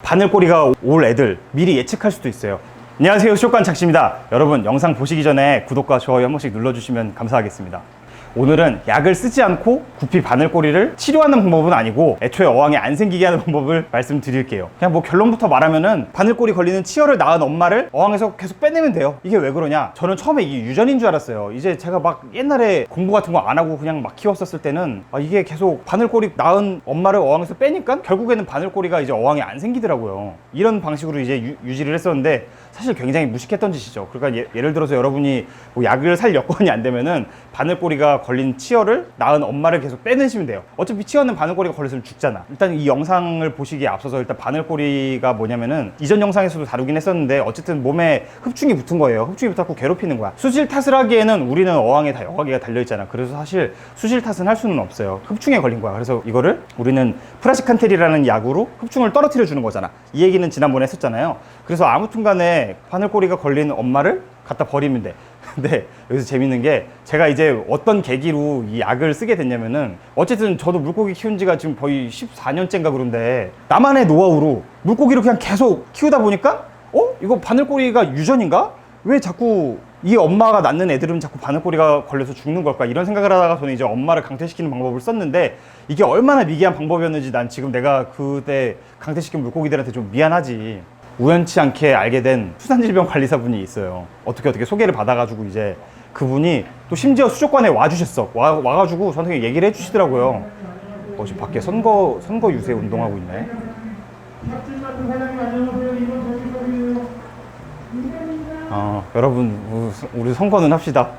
바늘꼬리가 올 애들 미리 예측할 수도 있어요. 안녕하세요, 수족관 착시입니다. 여러분, 영상 보시기 전에 구독과 좋아요 한 번씩 눌러주시면 감사하겠습니다. 오늘은 약을 쓰지 않고 구피 바늘꼬리를 치료하는 방법은 아니고 애초에 어항에 안 생기게 하는 방법을 말씀드릴게요. 그냥 뭐 결론부터 말하면은 바늘꼬리 걸리는 치어를 낳은 엄마를 어항에서 계속 빼내면 돼요. 이게 왜 그러냐? 저는 처음에 이게 유전인 줄 알았어요. 이제 제가 막 옛날에 공부 같은 거 안 하고 그냥 막 키웠었을 때는 이게 계속 바늘꼬리 낳은 엄마를 어항에서 빼니까 결국에는 바늘꼬리가 이제 어항에 안 생기더라고요. 이런 방식으로 이제 유지를 했었는데 사실 굉장히 무식했던 짓이죠. 그러니까 예를 들어서 여러분이 뭐 약을 살 여건이 안 되면은 바늘꼬리가 걸린 치어를 낳은 엄마를 계속 빼내시면 돼요. 어차피 치어는 바늘꼬리가 걸렸으면 죽잖아. 일단 이 영상을 보시기에 앞서서 일단 바늘꼬리가 뭐냐면은 이전 영상에서도 다루긴 했었는데 어쨌든 몸에 흡충이 붙은 거예요. 흡충이 붙었고 괴롭히는 거야. 수질 탓을 하기에는 우리는 어항에 다 여과기가 달려있잖아. 그래서 사실 수질 탓은 할 수는 없어요. 흡충에 걸린 거야. 그래서 이거를 우리는 프라시칸텔이라는 약으로 흡충을 떨어뜨려 주는 거잖아. 이 얘기는 지난번에 했었잖아요. 그래서 아무튼 간에 바늘꼬리가 걸린 엄마를 갖다 버리면 돼. 근데 여기서 재밌는 게 제가 이제 어떤 계기로 이 약을 쓰게 됐냐면은 어쨌든 저도 물고기 키운 지가 지금 거의 14년째인가 그런데 나만의 노하우로 물고기를 그냥 계속 키우다 보니까 이거 바늘꼬리가 유전인가? 왜 자꾸 이 엄마가 낳는 애들은 자꾸 바늘꼬리가 걸려서 죽는 걸까? 이런 생각을 하다가 저는 이제 엄마를 강퇴시키는 방법을 썼는데 이게 얼마나 미개한 방법이었는지 난 지금 내가 그때 강퇴시킨 물고기들한테 좀 미안하지. 우연치 않게 알게 된 수산질병관리사분이 있어요. 어떻게 소개를 받아가지고 이제 그분이 또 심지어 수족관에 와주셨어. 와가지고 저한테 얘기를 해주시더라고요. 지금 밖에 선거 유세 운동하고 있네. 여러분 우리 선거는 합시다.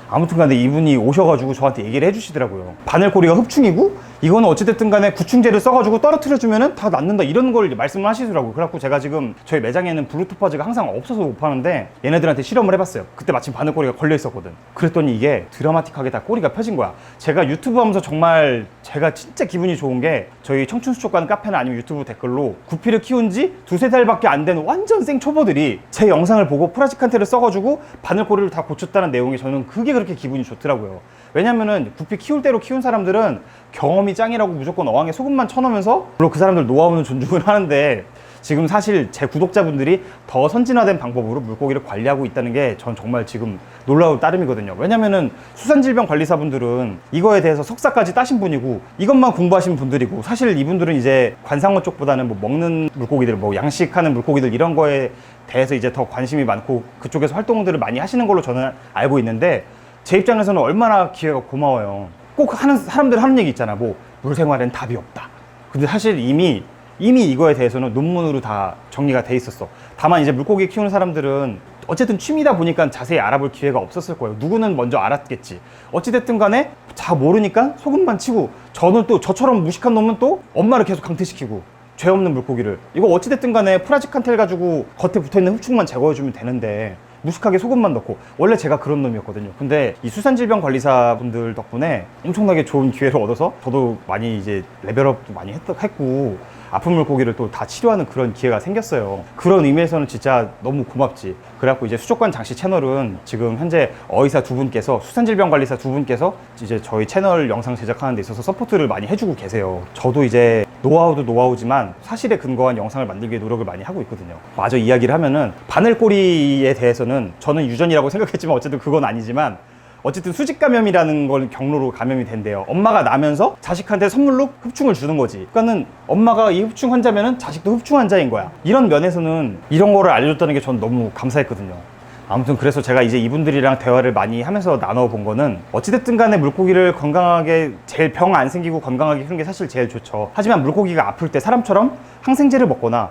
아무튼 간에 이분이 오셔가지고 저한테 얘기를 해주시더라고요. 바늘꼬리가 흡충이고 이거는 어찌됐든 간에 구충제를 써가지고 떨어뜨려주면은 다 낫는다 이런 걸 말씀을 하시더라고요. 그래갖고 제가 지금 저희 매장에는 블루토파즈가 항상 없어서 못 파는데 얘네들한테 실험을 해봤어요. 그때 마침 바늘꼬리가 걸려 있었거든. 그랬더니 이게 드라마틱하게 다 꼬리가 펴진 거야. 제가 유튜브 하면서 정말 제가 진짜 기분이 좋은 게 저희 청춘수족관 카페나 아니면 유튜브 댓글로 구피를 키운 지 두세 달밖에 안 된 완전 생 초보들이 제 영상을 보고 프라시칸테를 써가지고 바늘꼬리를 다 고쳤다는 내용이 저는 그게 그렇게 기분이 좋더라고요. 왜냐면은 구피 키울 대로 키운 사람들은 경험이 짱이라고 무조건 어항에 소금만 쳐놓으면서 물론 그 사람들 노하우는 존중을 하는데 지금 사실 제 구독자분들이 더 선진화된 방법으로 물고기를 관리하고 있다는 게 전 정말 지금 놀라울 따름이거든요. 왜냐면은 수산질병관리사분들은 이거에 대해서 석사까지 따신 분이고 이것만 공부하신 분들이고 사실 이분들은 이제 관상어 쪽보다는 뭐 먹는 물고기들, 뭐 양식하는 물고기들 이런 거에 대해서 이제 더 관심이 많고 그쪽에서 활동들을 많이 하시는 걸로 저는 알고 있는데 제 입장에서는 얼마나 기회가 고마워요. 꼭 사람들 하는 얘기 있잖아. 뭐 물생활엔 답이 없다. 근데 사실 이미 이거에 대해서는 논문으로 다 정리가 돼 있었어. 다만 이제 물고기 키우는 사람들은 어쨌든 취미다 보니까 자세히 알아볼 기회가 없었을 거예요. 누구는 먼저 알았겠지. 어찌됐든 간에 잘 모르니까 소금만 치고 저는 또 저처럼 무식한 놈은 또 엄마를 계속 강퇴시키고 죄 없는 물고기를 이거 어찌됐든 간에 프라시칸텔 가지고 겉에 붙어있는 흡충만 제거해주면 되는데 무식하게 소금만 넣고 원래 제가 그런 놈이었거든요. 근데 이 수산질병관리사분들 덕분에 엄청나게 좋은 기회를 얻어서 저도 많이 이제 레벨업도 많이 했고 아픈 물고기를 또 다 치료하는 그런 기회가 생겼어요. 그런 의미에서는 진짜 너무 고맙지. 그래갖고 이제 수족관 장씨 채널은 지금 현재 어의사 두 분께서 수산질병관리사 두 분께서 이제 저희 채널 영상 제작하는 데 있어서 서포트를 많이 해주고 계세요. 저도 이제 노하우도 노하우지만 사실에 근거한 영상을 만들기 위해 노력을 많이 하고 있거든요. 마저 이야기를 하면은 바늘꼬리에 대해서는 저는 유전이라고 생각했지만 어쨌든 그건 아니지만 어쨌든 수직 감염이라는 걸 경로로 감염이 된대요. 엄마가 나면서 자식한테 선물로 흡충을 주는 거지. 그러니까는 엄마가 이 흡충 환자면은 자식도 흡충 환자인 거야. 이런 면에서는 이런 거를 알려줬다는 게 전 너무 감사했거든요. 아무튼 그래서 제가 이제 이분들이랑 대화를 많이 하면서 나눠본 거는 어찌됐든 간에 물고기를 건강하게 제일 병 안 생기고 건강하게 키우는 게 사실 제일 좋죠. 하지만 물고기가 아플 때 사람처럼 항생제를 먹거나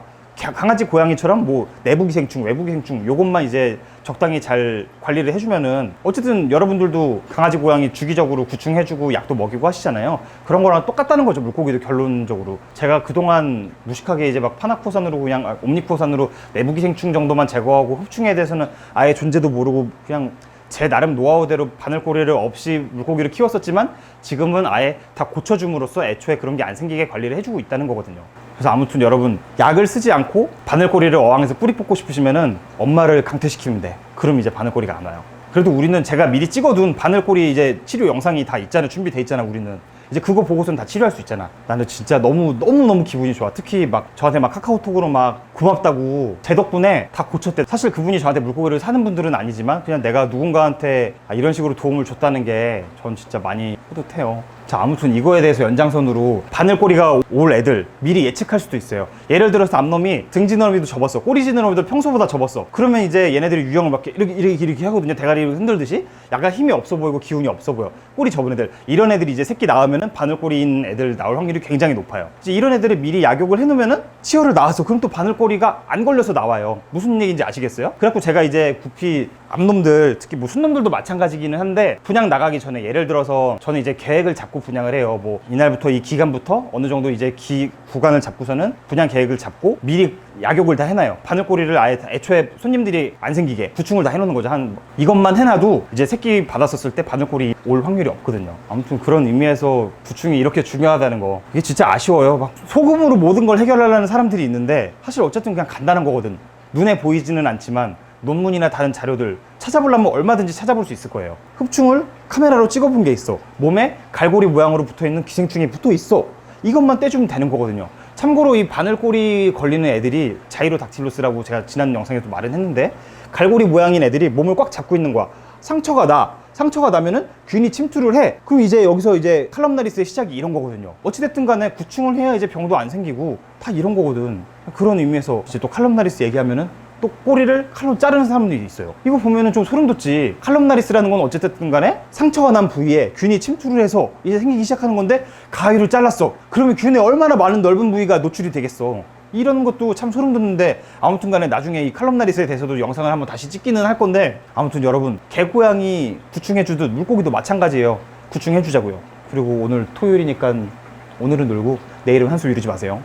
강아지 고양이처럼 뭐 내부 기생충 외부 기생충 요것만 이제 적당히 잘 관리를 해주면은 어쨌든 여러분들도 강아지 고양이 주기적으로 구충해주고 약도 먹이고 하시잖아요. 그런 거랑 똑같다는 거죠. 물고기도 결론적으로 제가 그동안 무식하게 이제 막 파나코산으로 그냥 옴니코산으로 내부 기생충 정도만 제거하고 흡충에 대해서는 아예 존재도 모르고 그냥 제 나름 노하우대로 바늘꼬리를 없이 물고기를 키웠었지만 지금은 아예 다 고쳐줌으로써 애초에 그런 게 안 생기게 관리를 해주고 있다는 거거든요. 그래서 아무튼 여러분 약을 쓰지 않고 바늘꼬리를 어항에서 뿌리 뽑고 싶으시면은 엄마를 강퇴시키면 돼. 그럼 이제 바늘꼬리가 안 와요. 그래도 우리는 제가 미리 찍어둔 바늘꼬리 이제 치료 영상이 다 있잖아요. 준비돼 있잖아 우리는. 이제 그거 보고서는 다 치료할 수 있잖아. 나는 진짜 너무 기분이 좋아. 특히 막 저한테 막 카카오톡으로 막 고맙다고 제 덕분에 다 고쳤대. 사실 그분이 저한테 물고기를 사는 분들은 아니지만 그냥 내가 누군가한테 이런 식으로 도움을 줬다는 게 전 진짜 많이 뿌듯해요. 자, 아무튼 이거에 대해서 연장선으로 바늘꼬리가 올 애들 미리 예측할 수도 있어요. 예를 들어서 암놈이 등지느러미도 접었어, 꼬리지느러미도 평소보다 접었어. 그러면 이제 얘네들이 유형을 막 이렇게 하거든요. 대가리를 흔들듯이. 약간 힘이 없어 보이고 기운이 없어 보여. 꼬리 접은 애들, 이런 애들이 이제 새끼 낳으면은 바늘꼬리인 애들 나올 확률이 굉장히 높아요. 이제 이런 애들을 미리 약욕을 해놓으면은 치어를 낳았어. 그럼 또 바늘꼬리가 안 걸려서 나와요. 무슨 얘기인지 아시겠어요? 그래갖고 제가 이제 구피 암놈들, 특히 뭐 순놈들도 마찬가지기는 한데, 분양 나가기 전에 예를 들어서 저는 이제 계획을 잡고 분양을 해요. 뭐 이날부터 이 기간부터 어느 정도 이제 구간을 잡고서는 분양 계획을 잡고 미리 약욕을 다 해놔요. 바늘꼬리를 아예 애초에 손님들이 안 생기게 구충을 다 해놓는 거죠. 이것만 해놔도 이제 새끼 받았었을 때 바늘꼬리 올 확률이 없거든요. 아무튼 그런 의미에서 구충이 이렇게 중요하다는 거, 이게 진짜 아쉬워요. 막 소금으로 모든 걸 해결하려는 사람들이 있는데 사실 어쨌든 그냥 간단한 거거든. 눈에 보이지는 않지만 논문이나 다른 자료들 찾아보려면 얼마든지 찾아볼 수 있을 거예요. 흡충을 카메라로 찍어본 게 있어. 몸에 갈고리 모양으로 붙어있는 기생충이 붙어 있어. 이것만 떼주면 되는 거거든요. 참고로 이 바늘꼬리 걸리는 애들이 자이로닥틸로스라고 제가 지난 영상에도 말은 했는데, 갈고리 모양인 애들이 몸을 꽉 잡고 있는 거야. 상처가 나면은 균이 침투를 해. 그럼 이제 여기서 이제 칼럼나리스의 시작이 이런 거거든요. 어찌됐든 간에 구충을 해야 이제 병도 안 생기고 다 이런 거거든. 그런 의미에서 이제 또 칼럼나리스 얘기하면은 또 꼬리를 칼로 자르는 사람들이 있어요. 이거 보면은 좀 소름 돋지. 칼럼나리스라는 건 어쨌든 간에 상처가 난 부위에 균이 침투를 해서 이제 생기기 시작하는 건데, 가위를 잘랐어. 그러면 균에 얼마나 많은 넓은 부위가 노출이 되겠어. 이런 것도 참 소름 돋는데, 아무튼 간에 나중에 이 칼럼나리스에 대해서도 영상을 한번 다시 찍기는 할 건데, 아무튼 여러분, 개고양이 구충해주듯 물고기도 마찬가지예요. 구충해주자고요. 그리고 오늘 토요일이니까 오늘은 놀고 내일은 한숨 이루지 마세요.